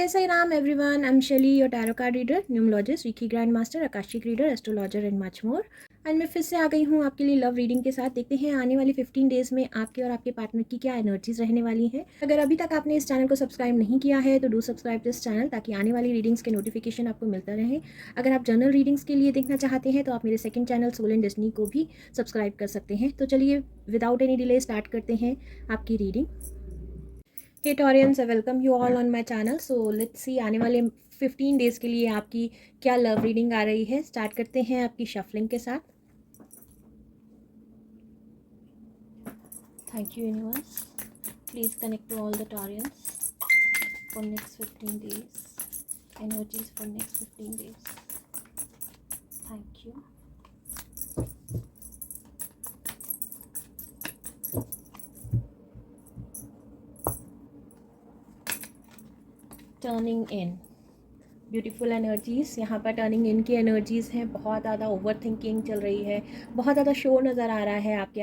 जय Sai Ram everyone, I am Shaily your tarot card reader, numerologist, reiki grand master, akashic reader, astrologer and much more. And मैं फिर से आ गई हूँ आपके लिए लव रीडिंग के साथ। देखते हैं आने वाली 15 डेज़ में आपके और आपके पार्टनर की क्या एनर्जीज रहने वाली हैं। अगर अभी तक आपने इस चैनल को सब्सक्राइब नहीं किया है तो डू सब्सक्राइब दिस चैनल, ताकि आने वाली रीडिंग्स के नोटिफिकेशन आपको मिलता रहे। अगर आप जनरल रीडिंग्स के लिए देखना चाहते हैं तो आप मेरे second channel soul and destiny को भी सब्सक्राइब कर सकते हैं। तो चलिए विदाउट एनी डिले स्टार्ट करते हैं आपकी reading. Hey Taureans, I welcome you all on my channel. So let's see आने वाले 15 डेज़ के लिए आपकी क्या लव रीडिंग आ रही है। स्टार्ट करते हैं आपकी शफलिंग के साथ। Thank you universe, please connect to all the Taureans for next 15 days, energies for next 15 days. Thank you. Turning in, beautiful energies. यहाँ पर टर्निंग इन की एनर्जीज़ हैं। बहुत ज़्यादा ओवर थिंकिंग चल रही है, बहुत ज़्यादा शोर नज़र आ रहा है आपके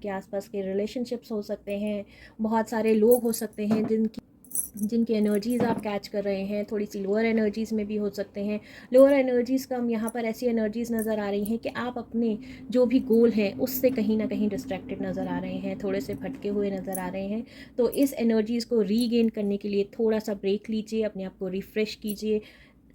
आसपास के रिलेशनशिप्स हो सकते हैं, बहुत सारे लोग हो सकते हैं जिनकी एनर्जीज़ आप कैच कर रहे हैं। थोड़ी सी लोअर एनर्जीज़ में भी हो सकते हैं। लोअर एनर्जीज़ कम, यहाँ पर ऐसी एनर्जीज़ नज़र आ रही हैं कि आप अपने जो भी गोल है उससे कहीं ना कहीं डिस्ट्रैक्टेड नज़र आ रहे हैं, थोड़े से भटके हुए नज़र आ रहे हैं। तो इस एनर्जीज़ को रीगेन करने के लिए थोड़ा सा ब्रेक लीजिए, अपने आप को रिफ़्रेश कीजिए,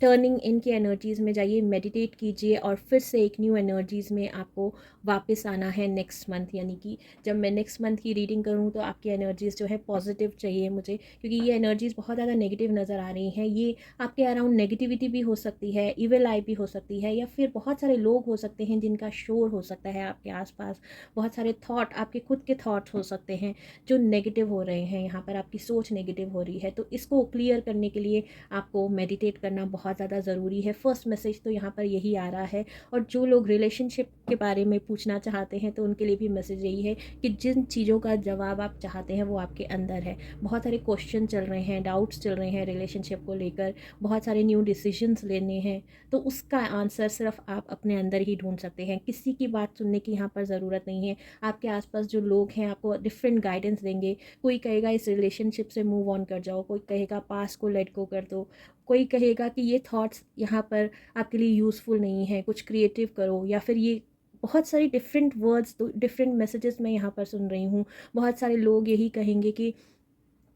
टर्निंग इन की एनर्जीज़ में जाइए, मेडिटेट कीजिए और फिर से एक न्यू एनर्जीज़ में आपको वापस आना है नेक्स्ट मंथ। यानी कि जब मैं नेक्स्ट मंथ की रीडिंग करूँ तो आपकी एनर्जीज़ जो है पॉजिटिव चाहिए मुझे, क्योंकि ये एनर्जीज़ बहुत ज़्यादा नेगेटिव नज़र आ रही हैं। ये आपके अराउंड नेगेटिविटी भी हो सकती है, इविल आई भी हो सकती है, या फिर बहुत सारे लोग हो सकते हैं जिनका शोर हो सकता है आपके आसपास। बहुत सारे थॉट, आपके खुद के थॉट्स हो सकते हैं जो नेगेटिव हो रहे हैं। यहाँ पर आपकी सोच नेगेटिव हो रही है, तो इसको क्लियर करने के लिए आपको मेडिटेट करना बहुत ज़्यादा ज़रूरी है। फर्स्ट मैसेज तो यहाँ पर यही आ रहा है। और जो लोग रिलेशनशिप के बारे में पूछना चाहते हैं तो उनके लिए भी मैसेज यही है कि जिन चीज़ों का जवाब आप चाहते हैं वो आपके अंदर है। बहुत सारे क्वेश्चन चल रहे हैं, डाउट्स चल रहे हैं रिलेशनशिप को लेकर, बहुत सारे न्यू डिसीजंस लेने हैं, तो उसका आंसर सिर्फ आप अपने अंदर ही ढूंढ सकते हैं। किसी की बात सुनने की यहाँ पर ज़रूरत नहीं है। आपके आसपास जो लोग हैं आपको डिफरेंट गाइडेंस देंगे। कोई कहेगा इस रिलेशनशिप से मूव ऑन कर जाओ, कोई कहेगा पास को लेट गो कर दो, कोई कहेगा कि ये थॉट्स यहाँ पर आपके लिए यूज़फुल नहीं है, कुछ क्रिएटिव करो, या फिर ये बहुत सारी डिफरेंट वर्ड्स, डिफरेंट मैसेजेस मैं यहाँ पर सुन रही हूँ। बहुत सारे लोग यही कहेंगे कि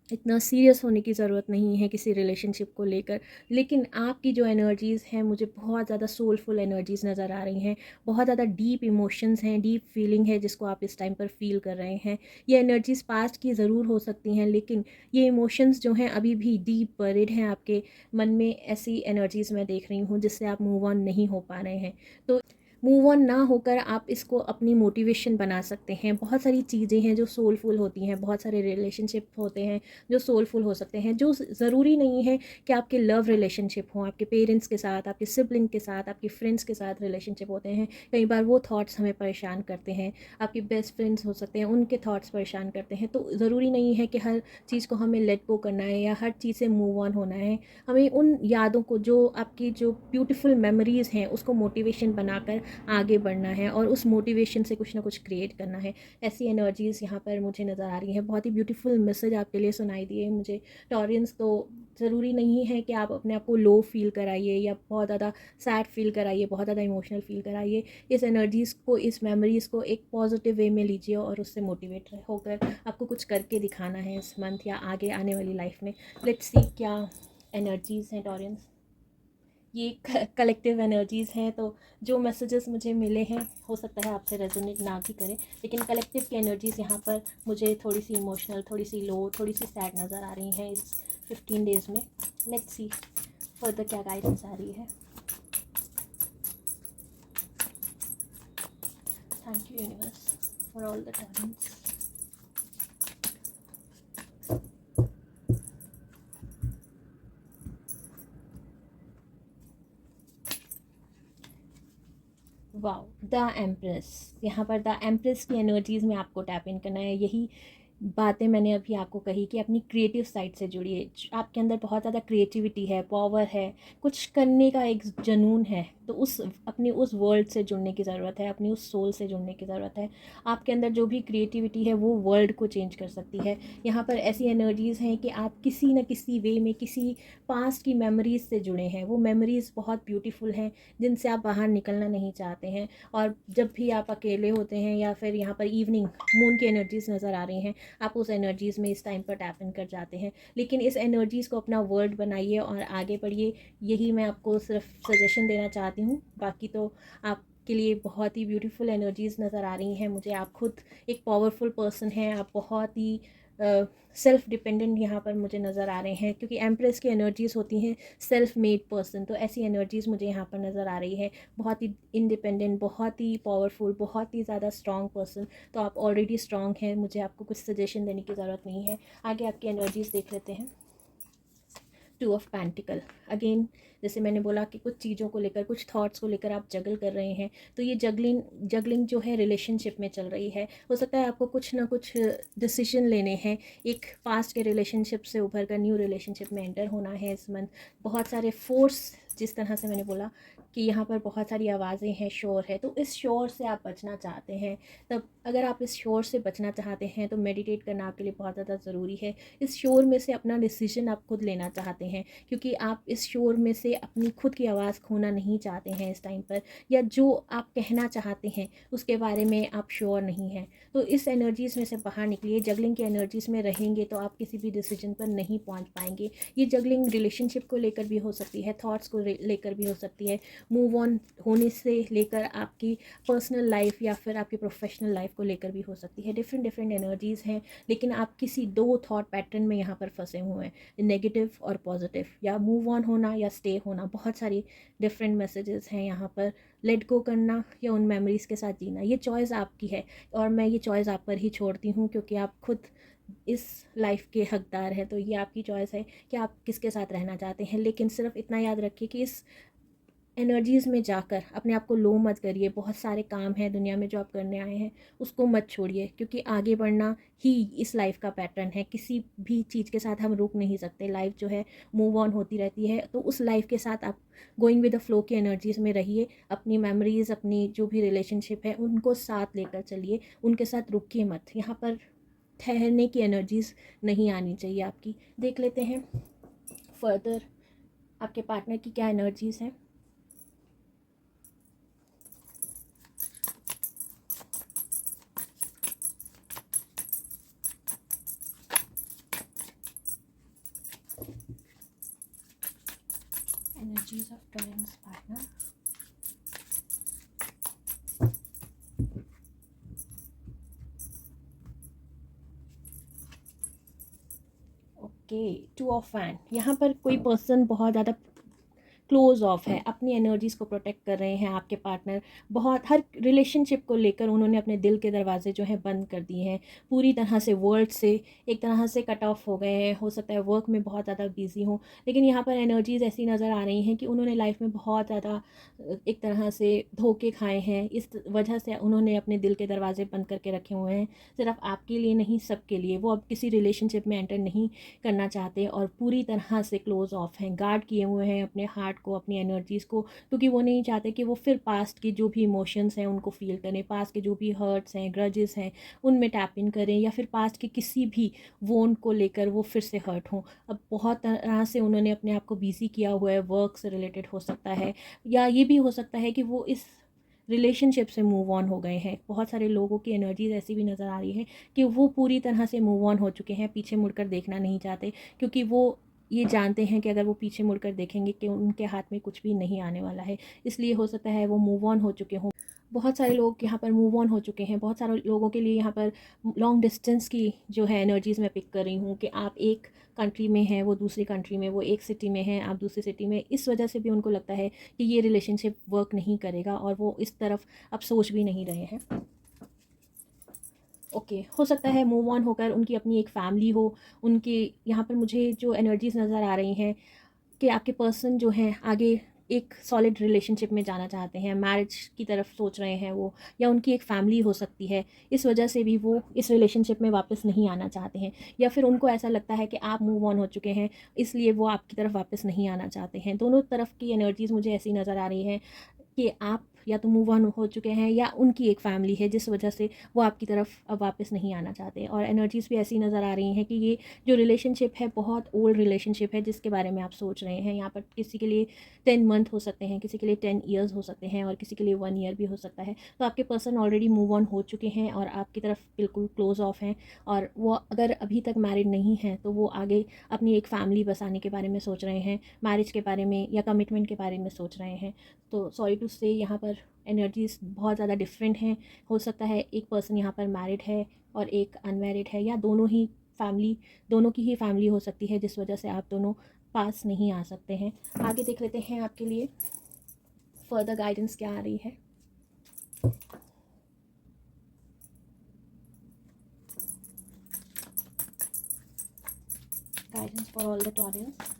इतना सीरियस होने की ज़रूरत नहीं है किसी रिलेशनशिप को लेकर। लेकिन आपकी जो एनर्जीज़ हैं मुझे बहुत ज़्यादा सोलफुल एनर्जीज़ नज़र आ रही हैं। बहुत ज़्यादा डीप इमोशंस हैं, डीप फीलिंग है जिसको आप इस टाइम पर फील कर रहे हैं। ये एनर्जीज़ पास्ट की ज़रूर हो सकती हैं, लेकिन ये इमोशंस जो हैं अभी भी डीप बरिड हैं आपके मन में। ऐसी एनर्जीज़ मैं देख रही हूँ जिससे आप मूव ऑन नहीं हो पा रहे हैं। तो मूव ऑन ना होकर आप इसको अपनी मोटिवेशन बना सकते हैं। बहुत सारी चीज़ें हैं जो सोलफुल होती हैं, बहुत सारे रिलेशनशिप होते हैं जो सोलफुल हो सकते हैं। जो ज़रूरी नहीं है कि आपके लव रिलेशनशिप हों, आपके पेरेंट्स के साथ, आपके सिबलिंग के साथ, आपके फ्रेंड्स के साथ रिलेशनशिप होते हैं। कई बार वो थॉट्स हमें परेशान करते हैं। आपके बेस्ट फ्रेंड्स हो सकते हैं, उनके थॉट्स परेशान करते हैं। तो ज़रूरी नहीं है कि हर चीज़ को हमें लेट गो करना है या हर चीज़ से मूव ऑन होना है। हमें उन यादों को, जो आपकी जो ब्यूटीफुल मेमोरीज़ हैं, उसको मोटिवेशन बनाकर आगे बढ़ना है और उस मोटिवेशन से कुछ ना कुछ क्रिएट करना है। ऐसी एनर्जीज़ यहाँ पर मुझे नज़र आ रही हैं। बहुत ही ब्यूटीफुल मैसेज आपके लिए सुनाई दिए मुझे टॉरियंस। तो ज़रूरी नहीं है कि आप अपने आप को लो फील कराइए या बहुत ज़्यादा सैड फील कराइए, बहुत ज़्यादा इमोशनल फील कराइए। इस एनर्जीज़ को, इस मेमोरीज़ को एक पॉजिटिव वे में लीजिए और उससे मोटिवेट होकर आपको कुछ करके दिखाना है इस मंथ या आगे आने वाली लाइफ में। लेट्स सी क्या एनर्जीज़ हैं टॉरियंस। ये कलेक्टिव एनर्जीज़ हैं, तो जो मैसेजेस मुझे मिले हैं हो सकता है आपसे रेजोनेट ना भी करें, लेकिन कलेक्टिव की एनर्जीज़ यहाँ पर मुझे थोड़ी सी इमोशनल, थोड़ी सी लो, थोड़ी सी सैड नज़र आ रही हैं इस 15 डेज़ में। लेट्स सी फर्दर क्या गाइडेंस आ रही है। Thank you universe for all the times. Wow, the empress. यहाँ पर द एम्प्रेस की एनर्जीज़ में आपको टैप इन करना है। यही बातें मैंने अभी आपको कही कि अपनी क्रिएटिव साइड से जुड़िए। आपके अंदर बहुत ज़्यादा क्रिएटिविटी है, पावर है, कुछ करने का एक जुनून है, तो उस अपनी उस वर्ल्ड से जुड़ने की ज़रूरत है, अपनी उस सोल से जुड़ने की ज़रूरत है। आपके अंदर जो भी क्रिएटिविटी है वो वर्ल्ड को चेंज कर सकती है। यहाँ पर ऐसी एनर्जीज़ हैं कि आप किसी न किसी वे में किसी पास्ट की मेमोरीज़ से जुड़े हैं। वो मेमोरीज़ बहुत ब्यूटीफुल हैं जिनसे आप बाहर निकलना नहीं चाहते हैं। और जब भी आप अकेले होते हैं या फिर यहाँ पर इवनिंग मून की एनर्जीज़ नज़र आ रही हैं, आप उस एनर्जीज़ में इस टाइम पर टैप इन कर जाते हैं। लेकिन इस एनर्जीज़ को अपना वर्ड बनाइए और आगे बढ़िए, यही मैं आपको सिर्फ सजेशन देना चाहती हूँ। बाकी तो आप के लिए बहुत ही ब्यूटीफुल एनर्जीज़ नज़र आ रही हैं मुझे। आप खुद एक पावरफुल पर्सन हैं, आप बहुत ही सेल्फ डिपेंडेंट यहाँ पर मुझे नज़र आ रहे हैं, क्योंकि एम्प्रेस की एनर्जीज़ होती हैं सेल्फ मेड पर्सन, तो ऐसी एनर्जीज़ मुझे यहाँ पर नज़र आ रही है। बहुत ही इंडिपेंडेंट, बहुत ही पावरफुल, बहुत ही ज़्यादा स्ट्रॉन्ग पर्सन। तो आप ऑलरेडी स्ट्रॉन्ग हैं, मुझे आपको कुछ सजेशन देने की ज़रूरत नहीं है। आगे आपकी एनर्जीज़ देख लेते हैं। 2 ऑफ पेंटिकल, अगेन जैसे मैंने बोला कि कुछ चीज़ों को लेकर, कुछ थॉट्स को लेकर आप जगल कर रहे हैं, तो ये जगलिंग जो है रिलेशनशिप में चल रही है। हो सकता है आपको कुछ ना कुछ डिसीजन लेने हैं, एक पास्ट के रिलेशनशिप से उभर कर न्यू रिलेशनशिप में एंटर होना है इस मंथ। बहुत सारे फोर्स, जिस तरह से मैंने बोला कि यहाँ पर बहुत सारी आवाज़ें हैं, शोर है, तो इस शोर से आप बचना चाहते हैं। तब अगर आप इस शोर से बचना चाहते हैं तो मेडिटेट करना आपके लिए बहुत ज़्यादा ज़रूरी है। इस शोर में से अपना डिसीजन आप खुद लेना चाहते हैं, क्योंकि आप इस शोर में से अपनी खुद की आवाज़ खोना नहीं चाहते हैं इस टाइम पर, या जो आप कहना चाहते हैं उसके बारे में आप श्योर नहीं हैं। तो इस एनर्जीज़ में से बाहर निकलिए। जगलिंग की एनर्जीज़ में रहेंगे तो आप किसी भी डिसीजन पर नहीं पहुंच पाएंगे। ये जगलिंग रिलेशनशिप को लेकर भी हो सकती है, थॉट्स को लेकर भी हो सकती है, मूव ऑन होने से लेकर आपकी पर्सनल लाइफ या फिर आपकी प्रोफेशनल लाइफ को लेकर भी हो सकती है। डिफरेंट डिफरेंट एनर्जीज़ हैं, लेकिन आप किसी दो थॉट पैटर्न में यहाँ पर फंसे हुए हैं, नेगेटिव और पॉजिटिव, या मूव ऑन होना या स्टे होना। बहुत सारी डिफरेंट मैसेजेस हैं यहाँ पर। लेट गो करना या उन मेमोरीज़ के साथ जीना, ये चॉइस आपकी है, और मैं ये चॉइस आप पर ही छोड़ती हूँ, क्योंकि आप खुद इस लाइफ के हकदार हैं। तो ये आपकी चॉइस है कि आप किसके साथ रहना चाहते हैं। लेकिन सिर्फ इतना याद रखिए कि इस एनर्जीज़ में जाकर अपने आप को लो मत करिए। बहुत सारे काम हैं दुनिया में जो आप करने आए हैं, उसको मत छोड़िए, क्योंकि आगे बढ़ना ही इस लाइफ का पैटर्न है। किसी भी चीज़ के साथ हम रुक नहीं सकते। लाइफ जो है मूव ऑन होती रहती है, तो उस लाइफ के साथ आप गोइंग विद द फ्लो की एनर्जीज़ में रहिए। अपनी मेमोरीज़, अपनी जो भी रिलेशनशिप है, उनको साथ लेकर चलिए, उनके साथ रुकिए मत। यहाँ पर ठहरने की एनर्जीज़ नहीं आनी चाहिए आपकी। देख लेते हैं फर्दर आपके पार्टनर की क्या एनर्जीज़ हैं। Energies of Torrens partner. Okay, 2 of fan. यहाँ पर कोई पर्सन बहुत ज़्यादा क्लोज ऑफ है, अपनी एनर्जीज़ को प्रोटेक्ट कर रहे हैं। आपके पार्टनर बहुत, हर रिलेशनशिप को लेकर उन्होंने अपने दिल के दरवाजे जो हैं बंद कर दिए हैं, पूरी तरह से वर्ल्ड से एक तरह से कट ऑफ हो गए हैं। हो सकता है वर्क में बहुत ज़्यादा बिजी हों, लेकिन यहाँ पर एनर्जीज़ ऐसी नज़र आ रही हैं कि उन्होंने लाइफ में बहुत ज़्यादा एक तरह से धोखे खाए हैं। इस वजह से उन्होंने अपने दिल के दरवाजे बंद करके रखे हुए हैं, सिर्फ आपके लिए नहीं, सबके लिए। वो अब किसी रिलेशनशिप में एंटर नहीं करना चाहते और पूरी तरह से क्लोज ऑफ हैं, गार्ड किए हुए हैं अपने हार्ट को, अपनी एनर्जीज़ को, क्योंकि वो नहीं चाहते कि वो फिर पास्ट के जो भी इमोशंस हैं उनको फील करें, पास्ट के जो भी हर्ट्स हैं, ग्रजेस हैं, उनमें टैप इन करें, या फिर पास्ट के किसी भी वोन को लेकर वो फिर से हर्ट हों। अब बहुत तरह से उन्होंने अपने आप को बिजी किया हुआ है, वर्क से रिलेटेड हो सकता है, या ये भी हो सकता है कि वो इस रिलेशनशिप से मूव ऑन हो गए हैं। बहुत सारे लोगों की एनर्जीज ऐसी भी नज़र आ रही है कि वो पूरी तरह से मूव ऑन हो चुके हैं, पीछे मुड़कर देखना नहीं चाहते, क्योंकि वो ये जानते हैं कि अगर वो पीछे मुड़कर देखेंगे कि उनके हाथ में कुछ भी नहीं आने वाला है। इसलिए हो सकता है वो मूव ऑन हो चुके हों। बहुत सारे लोग यहाँ पर मूव ऑन हो चुके हैं। बहुत सारे लोगों के लिए यहाँ पर लॉन्ग डिस्टेंस की जो है एनर्जीज़ मैं पिक कर रही हूँ, कि आप एक कंट्री में हैं, वो दूसरी कंट्री में, वो एक सिटी में हैं, आप दूसरी सिटी में। इस वजह से भी उनको लगता है कि ये रिलेशनशिप वर्क नहीं करेगा, और वो इस तरफ अब सोच भी नहीं रहे हैं। ओके, हो सकता है मूव ऑन होकर उनकी अपनी एक फैमिली हो। उनके यहाँ पर मुझे जो एनर्जीज़ नज़र आ रही हैं कि आपके पर्सन जो हैं आगे एक सॉलिड रिलेशनशिप में जाना चाहते हैं, मैरिज की तरफ सोच रहे हैं वो, या उनकी एक फैमिली हो सकती है, इस वजह से भी वो इस रिलेशनशिप में वापस नहीं आना चाहते हैं। या फिर उनको ऐसा लगता है कि आप मूव ऑन हो चुके हैं, इसलिए वो आपकी तरफ वापस नहीं आना चाहते हैं। दोनों तरफ की एनर्जीज़ मुझे ऐसी नज़र आ रही हैं कि आप या तो मूव ऑन हो चुके हैं, या उनकी एक फैमिली है जिस वजह से वो आपकी तरफ अब वापस नहीं आना चाहते। और एनर्जीज़ भी ऐसी नज़र आ रही हैं कि ये जो रिलेशनशिप है बहुत ओल्ड रिलेशनशिप है जिसके बारे में आप सोच रहे हैं। यहाँ पर किसी के लिए 10 मंथ हो सकते हैं, किसी के लिए 10 ईयर्स हो सकते हैं, और किसी के लिए 1 ईयर भी हो सकता है। तो आपके पर्सन ऑलरेडी मूव ऑन हो चुके हैं और आपकी तरफ बिल्कुल क्लोज ऑफ हैं, और वो अगर अभी तक मैरिड नहीं हैं तो वो आगे अपनी एक फैमिली बसाने के बारे में सोच रहे हैं, मैरिज के बारे में या कमिटमेंट के बारे में सोच रहे हैं। तो सॉरी टू से यहाँ पर एनर्जीज़ बहुत ज़्यादा डिफरेंट हैं। हो सकता है एक पर्सन यहाँ पर मैरिड है और एक अनमैरिड है, या दोनों ही फैमिली, दोनों की ही फैमिली हो सकती है जिस वजह से आप दोनों पास नहीं आ सकते हैं। आगे देख लेते हैं आपके लिए फर्दर गाइडेंस क्या आ रही है। Guidance for all the Taureans.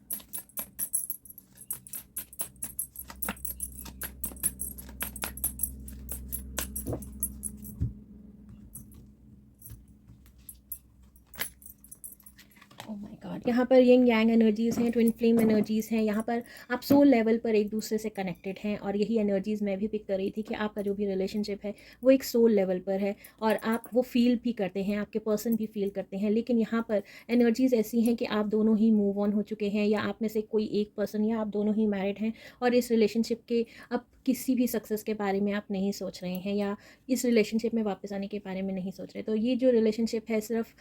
Oh my God, यहाँ पर यिंग यांग एनर्जीज़ हैं, ट्विन फ्लेम एनर्जीज़ हैं। यहाँ पर आप सोल लेवल पर एक दूसरे से कनेक्टेड हैं, और यही एनर्जीज़ मैं भी पिक कर रही थी कि आपका जो भी रिलेशनशिप है वो एक सोल लेवल पर है, और आप वो फील भी करते हैं, आपके पर्सन भी फील करते हैं। लेकिन यहाँ पर एनर्जीज़ ऐसी हैं कि आप दोनों ही मूव ऑन हो चुके हैं, या आप में से कोई एक पर्सन, या आप दोनों ही मैरिड हैं, और इस रिलेशनशिप के अब किसी भी सक्सेस के बारे में आप नहीं सोच रहे हैं, या इस रिलेशनशिप में वापस आने के बारे में नहीं सोच रहे। तो ये जो रिलेशनशिप है सिर्फ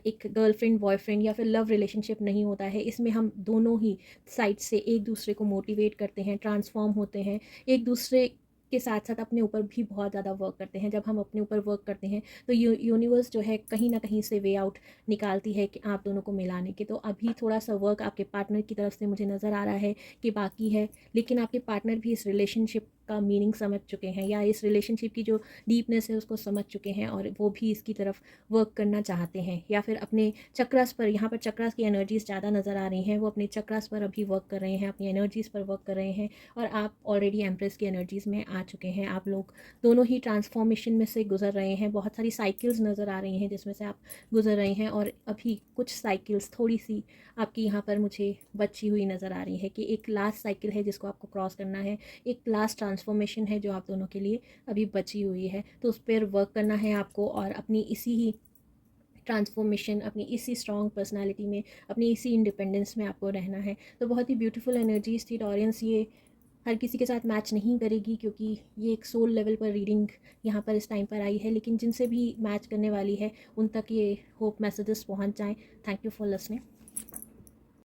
एक गर्लफ्रेंड बॉयफ्रेंड या फिर लव रिलेशनशिप नहीं होता है। इसमें हम दोनों ही साइड से एक दूसरे को मोटिवेट करते हैं, ट्रांसफॉर्म होते हैं, एक दूसरे के साथ साथ अपने ऊपर भी बहुत ज़्यादा वर्क करते हैं। जब हम अपने ऊपर वर्क करते हैं तो यूनिवर्स जो है कहीं ना कहीं से वे आउट निकालती है कि आप दोनों को मिलाने के। तो अभी थोड़ा सा वर्क आपके पार्टनर की तरफ से मुझे नज़र आ रहा है कि बाकी है, लेकिन आपके पार्टनर भी इस रिलेशनशिप का मीनिंग समझ चुके हैं, या इस रिलेशनशिप की जो डीपनेस है उसको समझ चुके हैं, और वो भी इसकी तरफ वर्क करना चाहते हैं। या फिर अपने चक्रास पर, यहाँ पर चक्रास की एनर्जीज़ ज़्यादा नज़र आ रही हैं, वो अपने चक्रास पर अभी वर्क कर रहे हैं, अपनी एनर्जीज़ पर वर्क कर रहे हैं। और आप ऑलरेडी एम्प्रेस की एनर्जीज़ में आ चुके हैं। आप लोग दोनों ही ट्रांसफॉर्मेशन में से गुजर रहे हैं। बहुत सारी साइकिल्स नज़र आ रही हैं जिसमें से आप गुजर रहे हैं, और अभी कुछ साइकिल्स थोड़ी सी आपकी यहाँ पर मुझे बची हुई नज़र आ रही है कि एक लास्ट साइकिल है जिसको आपको क्रॉस करना है, एक लास्ट ट्रांसफॉर्मेशन है जो आप दोनों के लिए अभी बची हुई है। तो उस पर वर्क करना है आपको, और अपनी इसी ही ट्रांसफॉर्मेशन, अपनी इसी स्ट्रॉन्ग पर्सनालिटी में, अपनी इसी इंडिपेंडेंस में आपको रहना है। तो बहुत ही ब्यूटीफुल एनर्जीज थी टॉरियंस। ये हर किसी के साथ मैच नहीं करेगी, क्योंकि ये एक सोल लेवल पर रीडिंग यहाँ पर इस टाइम पर आई है, लेकिन जिनसे भी मैच करने वाली है उन तक ये होप मैसेजेस पहुँच जाएँ। Thank you for listening.